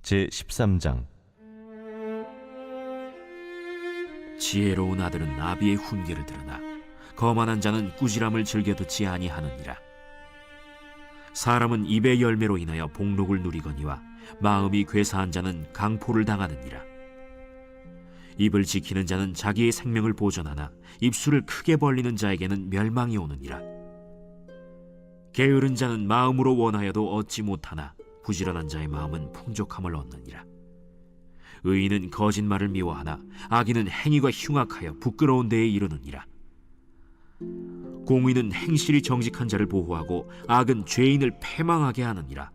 제13장. 지혜로운 아들은 아비의 훈계를 들으나 거만한 자는 꾸지람을 즐겨 듣지 아니하느니라. 사람은 입의 열매로 인하여 복록을 누리거니와 마음이 괴사한 자는 강포를 당하느니라. 입을 지키는 자는 자기의 생명을 보존하나 입술을 크게 벌리는 자에게는 멸망이 오느니라. 게으른 자는 마음으로 원하여도 얻지 못하나 부지런한 자의 마음은 풍족함을 얻느니라. 의인은 거짓말을 미워하나 악인은 행위가 흉악하여 부끄러운 데에 이르느니라. 공의는 행실이 정직한 자를 보호하고 악은 죄인을 패망하게 하느니라.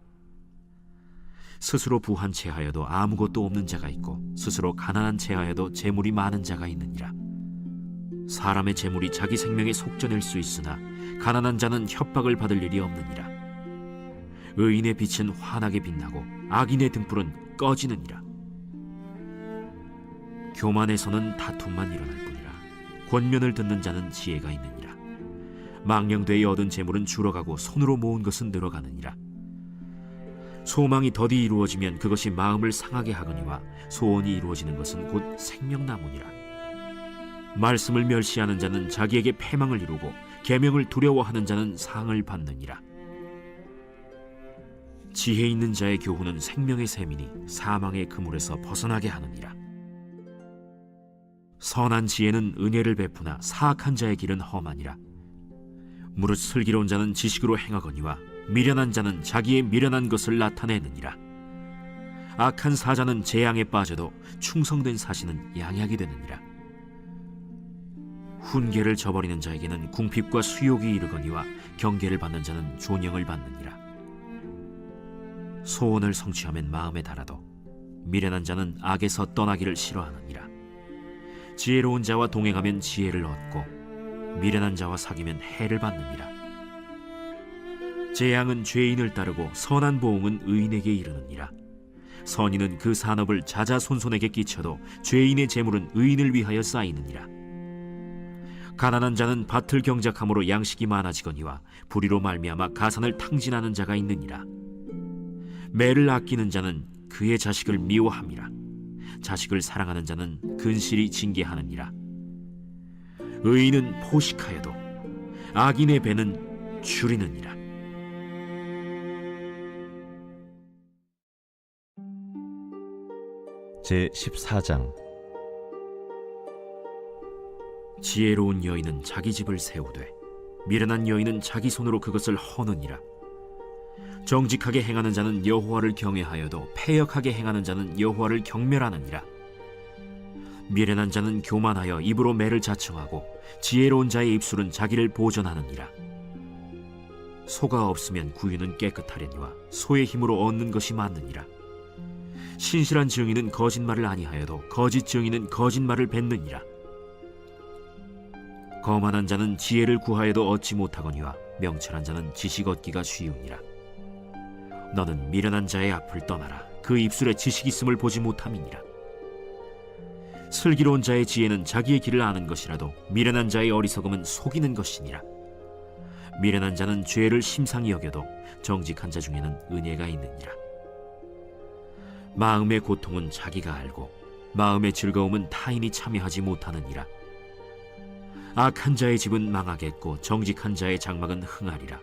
스스로 부한 체하여도 아무것도 없는 자가 있고 스스로 가난한 체하여도 재물이 많은 자가 있느니라. 사람의 재물이 자기 생명에 속전일 수 있으나 가난한 자는 협박을 받을 일이 없느니라. 의인의 빛은 환하게 빛나고 악인의 등불은 꺼지느니라. 교만에서는 다툼만 일어날 뿐이라. 권면을 듣는 자는 지혜가 있느니라. 망령되이 얻은 재물은 줄어가고 손으로 모은 것은 늘어가느니라. 소망이 더디 이루어지면 그것이 마음을 상하게 하거니와 소원이 이루어지는 것은 곧 생명나무니라. 말씀을 멸시하는 자는 자기에게 패망을 이루고 계명을 두려워하는 자는 상을 받느니라. 지혜 있는 자의 교훈은 생명의 샘이니 사망의 그물에서 벗어나게 하느니라. 선한 지혜는 은혜를 베푸나 사악한 자의 길은 험하니라. 무릇 슬기로운 자는 지식으로 행하거니와 미련한 자는 자기의 미련한 것을 나타내느니라. 악한 사자는 재앙에 빠져도 충성된 사신은 양약이 되느니라. 훈계를 저버리는 자에게는 궁핍과 수욕이 이르거니와 경계를 받는 자는 존영을 받느니라. 소원을 성취하면 마음에 달아도 미련한 자는 악에서 떠나기를 싫어하느니라. 지혜로운 자와 동행하면 지혜를 얻고 미련한 자와 사귀면 해를 받느니라. 재앙은 죄인을 따르고 선한 보응은 의인에게 이르느니라. 선인은 그 산업을 자자손손에게 끼쳐도 죄인의 재물은 의인을 위하여 쌓이느니라. 가난한 자는 밭을 경작함으로 양식이 많아지거니와 불의로 말미암아 가산을 탕진하는 자가 있느니라. 매를 아끼는 자는 그의 자식을 미워함이라. 자식을 사랑하는 자는 근실이 징계하느니라. 의인은 포식하여도 악인의 배는 줄이느니라. 제14장. 지혜로운 여인은 자기 집을 세우되 미련한 여인은 자기 손으로 그것을 허느니라. 정직하게 행하는 자는 여호와를 경외하여도 패역하게 행하는 자는 여호와를 경멸하느니라. 미련한 자는 교만하여 입으로 매를 자청하고 지혜로운 자의 입술은 자기를 보전하느니라. 소가 없으면 구유는 깨끗하려니와 소의 힘으로 얻는 것이 많느니라. 신실한 증인은 거짓말을 아니하여도 거짓 증인은 거짓말을 뱉느니라. 거만한 자는 지혜를 구하여도 얻지 못하거니와 명철한 자는 지식 얻기가 쉬우니라. 너는 미련한 자의 앞을 떠나라. 그 입술에 지식 있음을 보지 못함이니라. 슬기로운 자의 지혜는 자기의 길을 아는 것이라도 미련한 자의 어리석음은 속이는 것이니라. 미련한 자는 죄를 심상히 여겨도 정직한 자 중에는 은혜가 있느니라. 마음의 고통은 자기가 알고 마음의 즐거움은 타인이 참여하지 못하느니라. 악한 자의 집은 망하겠고 정직한 자의 장막은 흥하리라.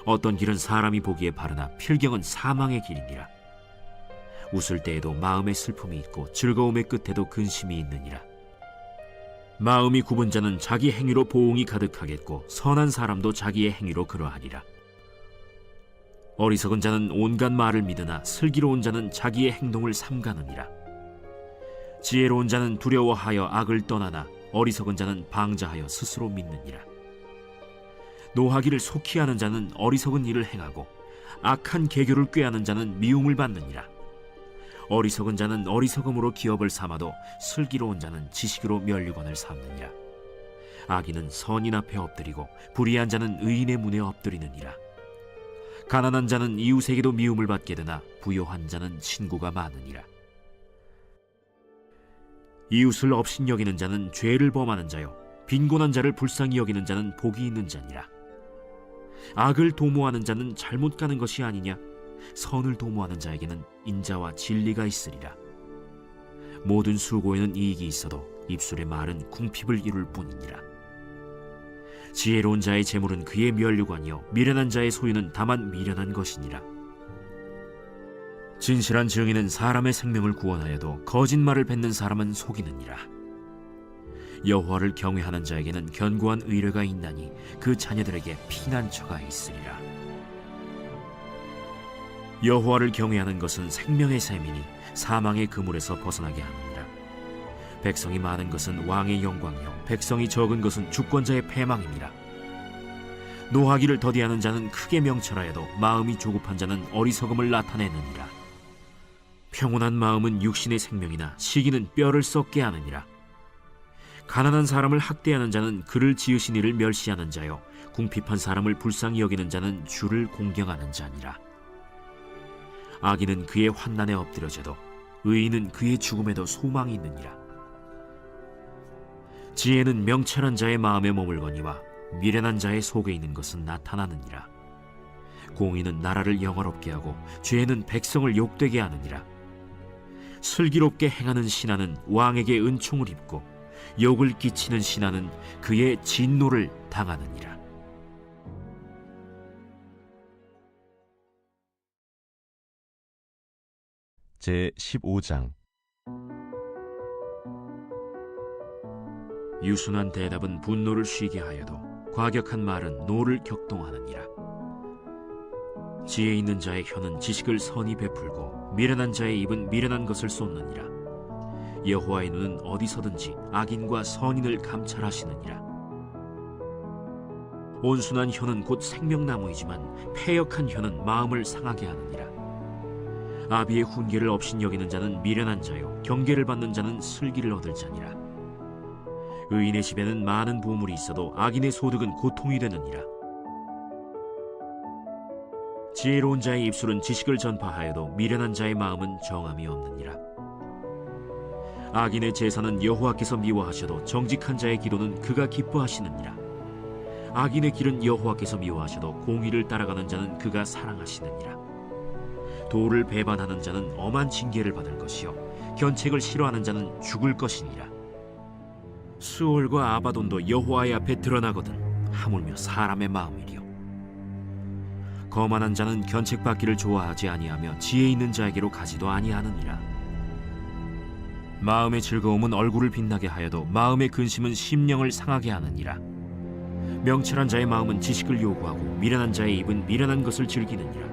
어떤 길은 사람이 보기에 바르나 필경은 사망의 길이니라. 웃을 때에도 마음에 슬픔이 있고 즐거움의 끝에도 근심이 있느니라. 마음이 굽은 자는 자기 행위로 보응이 가득하겠고 선한 사람도 자기의 행위로 그러하리라. 어리석은 자는 온갖 말을 믿으나 슬기로운 자는 자기의 행동을 삼가느니라. 지혜로운 자는 두려워하여 악을 떠나나 어리석은 자는 방자하여 스스로 믿느니라. 노하기를 속히 하는 자는 어리석은 일을 행하고 악한 계교를 꾀하는 자는 미움을 받느니라. 어리석은 자는 어리석음으로 기업을 삼아도 슬기로운 자는 지식으로 면류관을 삼느니라. 악인은 선인 앞에 엎드리고 불의한 자는 의인의 문에 엎드리느니라. 가난한 자는 이웃에게도 미움을 받게 되나 부요한 자는 친구가 많으니라. 이웃을 업신여기는 자는 죄를 범하는 자요 빈곤한 자를 불쌍히 여기는 자는 복이 있는 자니라. 악을 도모하는 자는 잘못 가는 것이 아니냐? 선을 도모하는 자에게는 인자와 진리가 있으리라. 모든 수고에는 이익이 있어도 입술의 말은 궁핍을 이룰 뿐이니라. 지혜로운 자의 재물은 그의 면류관이요 미련한 자의 소유는 다만 미련한 것이니라. 진실한 증인은 사람의 생명을 구원하여도 거짓말을 뱉는 사람은 속이느니라. 여호와를 경외하는 자에게는 견고한 의뢰가 있나니 그 자녀들에게 피난처가 있으리라. 여호와를 경외하는 것은 생명의 샘이니 사망의 그물에서 벗어나게 하느니라. 백성이 많은 것은 왕의 영광이요 백성이 적은 것은 주권자의 패망이니라. 노하기를 더디하는 자는 크게 명철하여도 마음이 조급한 자는 어리석음을 나타내느니라. 평온한 마음은 육신의 생명이나 시기는 뼈를 썩게 하느니라. 가난한 사람을 학대하는 자는 그를 지으신 이를 멸시하는 자요 궁핍한 사람을 불쌍히 여기는 자는 주를 공경하는 자니라. 악인은 그의 환난에 엎드려져도 의인은 그의 죽음에도 소망이 있느니라. 지혜는 명철한 자의 마음에 머물거니와 미련한 자의 속에 있는 것은 나타나느니라. 공의는 나라를 영화롭게 하고 죄는 백성을 욕되게 하느니라. 슬기롭게 행하는 신하는 왕에게 은총을 입고 욕을 끼치는 신하는 그의 진노를 당하느니라. 제15장. 유순한 대답은 분노를 쉬게 하여도 과격한 말은 노를 격동하느니라. 지혜 있는 자의 혀는 지식을 선히 베풀고 미련한 자의 입은 미련한 것을 쏟느니라. 여호와의 눈은 어디서든지 악인과 선인을 감찰하시느니라. 온순한 혀는 곧 생명나무이지만 패역한 혀는 마음을 상하게 하느니라. 아비의 훈계를 업신여기는 자는 미련한 자요 경계를 받는 자는 슬기를 얻을 자니라. 의인의 집에는 많은 보물이 있어도 악인의 소득은 고통이 되느니라. 지혜로운 자의 입술은 지식을 전파하여도 미련한 자의 마음은 정함이 없느니라. 악인의 제사는 여호와께서 미워하셔도 정직한 자의 기도는 그가 기뻐하시느니라. 악인의 길은 여호와께서 미워하셔도 공의를 따라가는 자는 그가 사랑하시느니라. 도를 배반하는 자는 엄한 징계를 받을 것이요 견책을 싫어하는 자는 죽을 것이니라. 수올과 아바돈도 여호와의 앞에 드러나거든 하물며 사람의 마음이리요. 거만한 자는 견책받기를 좋아하지 아니하며 지혜 있는 자에게로 가지도 아니하느니라. 마음의 즐거움은 얼굴을 빛나게 하여도 마음의 근심은 심령을 상하게 하느니라. 명철한 자의 마음은 지식을 요구하고 미련한 자의 입은 미련한 것을 즐기느니라.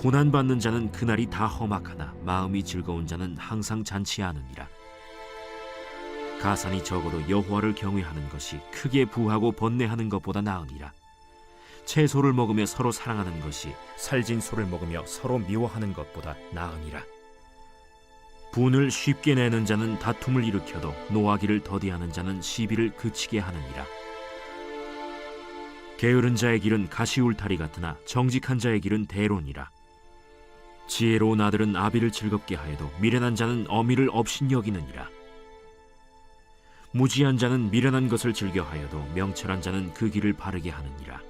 고난받는 자는 그날이 다 험악하나 마음이 즐거운 자는 항상 잔치하느니라. 가산이 적어도 여호와를 경외하는 것이 크게 부하고 번뇌하는 것보다 나으니라. 채소를 먹으며 서로 사랑하는 것이 살진 소를 먹으며 서로 미워하는 것보다 나으니라. 분을 쉽게 내는 자는 다툼을 일으켜도 노하기를 더디하는 자는 시비를 그치게 하느니라. 게으른 자의 길은 가시울타리 같으나 정직한 자의 길은 대론이라. 지혜로운 아들은 아비를 즐겁게 하여도 미련한 자는 어미를 업신여기느니라. 무지한 자는 미련한 것을 즐겨하여도 명철한 자는 그 길을 바르게 하느니라.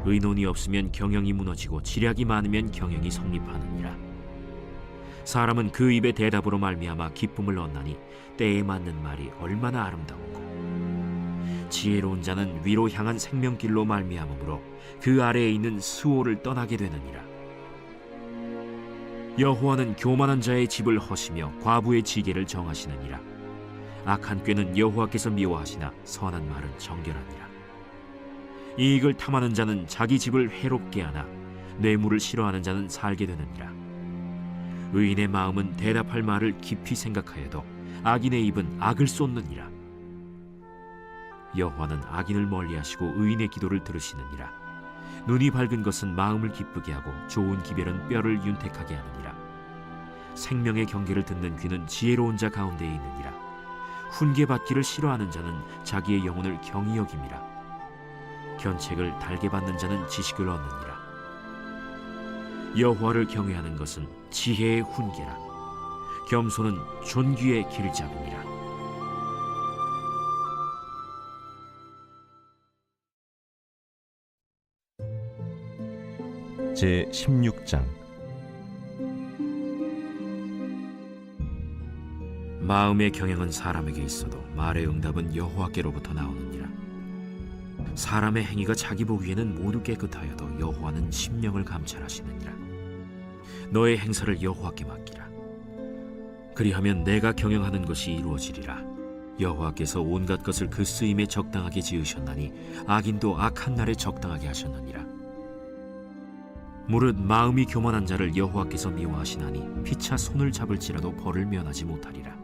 의논이 없으면 경영이 무너지고 지략이 많으면 경영이 성립하느니라. 사람은 그 입의 대답으로 말미암아 기쁨을 얻나니 때에 맞는 말이 얼마나 아름다운고. 지혜로운 자는 위로 향한 생명길로 말미암으므로 그 아래에 있는 스오를 떠나게 되느니라. 여호와는 교만한 자의 집을 허시며 과부의 지게를 정하시느니라. 악한 꾀는 여호와께서 미워하시나 선한 말은 정결하니라. 이익을 탐하는 자는 자기 집을 해롭게 하나 뇌물을 싫어하는 자는 살게 되느니라. 의인의 마음은 대답할 말을 깊이 생각하여도 악인의 입은 악을 쏟느니라. 여호와는 악인을 멀리하시고 의인의 기도를 들으시느니라. 눈이 밝은 것은 마음을 기쁘게 하고 좋은 기별은 뼈를 윤택하게 하느니라. 생명의 경계를 듣는 귀는 지혜로운 자 가운데에 있느니라. 훈계받기를 싫어하는 자는 자기의 영혼을 경히 여김이라. 견책을 달게 받는 자는 지식을 얻느니라. 여호와를 경외하는 것은 지혜의 훈계라. 겸손은 존귀의 길잡음이라. 제 16장. 마음의 경영은 사람에게 있어도 말의 응답은 여호와께로부터 나오느니라. 사람의 행위가 자기 보기에는 모두 깨끗하여도 여호와는 심령을 감찰하시느니라. 너의 행사를 여호와께 맡기라. 그리하면 내가 경영하는 것이 이루어지리라. 여호와께서 온갖 것을 그 쓰임에 적당하게 지으셨나니 악인도 악한 날에 적당하게 하셨느니라. 무릇 마음이 교만한 자를 여호와께서 미워하시나니 피차 손을 잡을지라도 벌을 면하지 못하리라.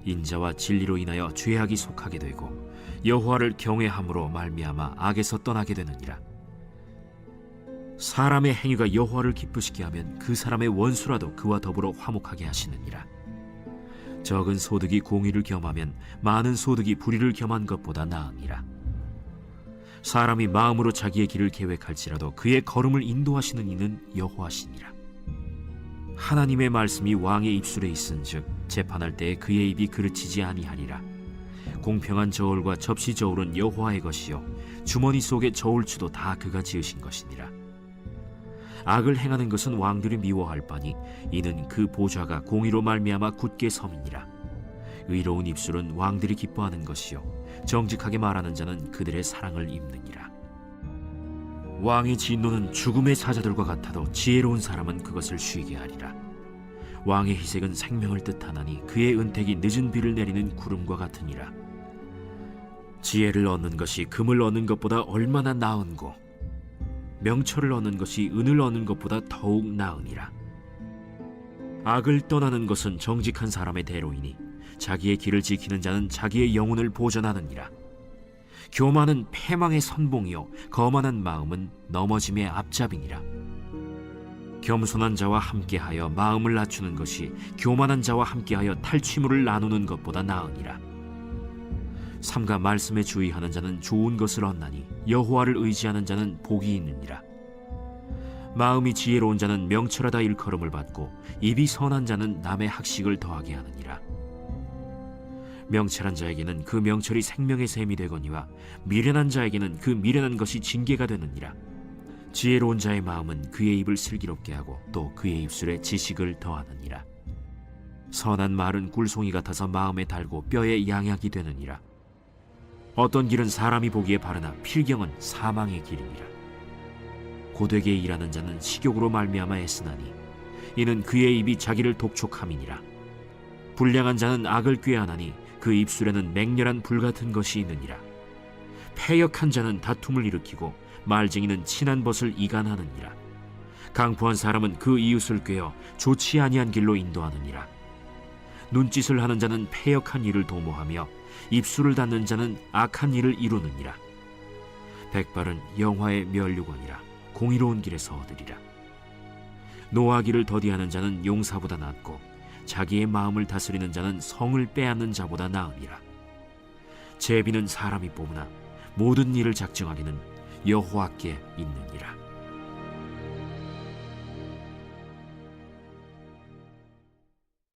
인자와 진리로 인하여 죄악이 속하게 되고 여호와를 경외함으로 말미암아 악에서 떠나게 되느니라. 사람의 행위가 여호와를 기쁘시게 하면 그 사람의 원수라도 그와 더불어 화목하게 하시느니라. 적은 소득이 공의를 겸하면 많은 소득이 불의를 겸한 것보다 나으니라. 사람이 마음으로 자기의 길을 계획할지라도 그의 걸음을 인도하시는 이는 여호와시니라. 하나님의 말씀이 왕의 입술에 있은즉 재판할 때에 그의 입이 그르치지 아니하리라. 공평한 저울과 접시 저울은 여호와의 것이요 주머니 속의 저울추도 다 그가 지으신 것이니라. 악을 행하는 것은 왕들이 미워할 바니 이는 그 보좌가 공의로 말미암아 굳게 섬이니라. 의로운 입술은 왕들이 기뻐하는 것이요 정직하게 말하는 자는 그들의 사랑을 입느니라. 왕의 진노는 죽음의 사자들과 같아도 지혜로운 사람은 그것을 쉬게 하리라. 왕의 희색은 생명을 뜻하나니 그의 은택이 늦은 비를 내리는 구름과 같으니라. 지혜를 얻는 것이 금을 얻는 것보다 얼마나 나은고 명철을 얻는 것이 은을 얻는 것보다 더욱 나으니라. 악을 떠나는 것은 정직한 사람의 대로이니 자기의 길을 지키는 자는 자기의 영혼을 보전하느니라. 교만은 패망의 선봉이요 거만한 마음은 넘어짐의 앞잡이니라. 겸손한 자와 함께하여 마음을 낮추는 것이 교만한 자와 함께하여 탈취물을 나누는 것보다 나으니라. 삼가 말씀에 주의하는 자는 좋은 것을 얻나니 여호와를 의지하는 자는 복이 있느니라. 마음이 지혜로운 자는 명철하다 일컬음을 받고 입이 선한 자는 남의 학식을 더하게 하느니라. 명철한 자에게는 그 명철이 생명의 샘이 되거니와 미련한 자에게는 그 미련한 것이 징계가 되느니라. 지혜로운 자의 마음은 그의 입을 슬기롭게 하고 또 그의 입술에 지식을 더하느니라. 선한 말은 꿀송이 같아서 마음에 달고 뼈에 양약이 되느니라. 어떤 길은 사람이 보기에 바르나 필경은 사망의 길이니라. 고되게 일하는 자는 식욕으로 말미암아 애쓰나니 이는 그의 입이 자기를 독촉함이니라. 불량한 자는 악을 꾀하나니 그 입술에는 맹렬한 불같은 것이 있느니라. 패역한 자는 다툼을 일으키고 말쟁이는 친한 벗을 이간하느니라. 강포한 사람은 그 이웃을 꾀어 좋지 아니한 길로 인도하느니라. 눈짓을 하는 자는 패역한 일을 도모하며 입술을 닫는 자는 악한 일을 이루느니라. 백발은 영화의 면류관이라 공의로운 길에서 얻으리라. 노하기를 더디하는 자는 용사보다 낫고 자기의 마음을 다스리는 자는 성을 빼앗는 자보다 나으니라. 제비는 사람이 뽑으나 모든 일을 작정하기는 여호와께 있느니라.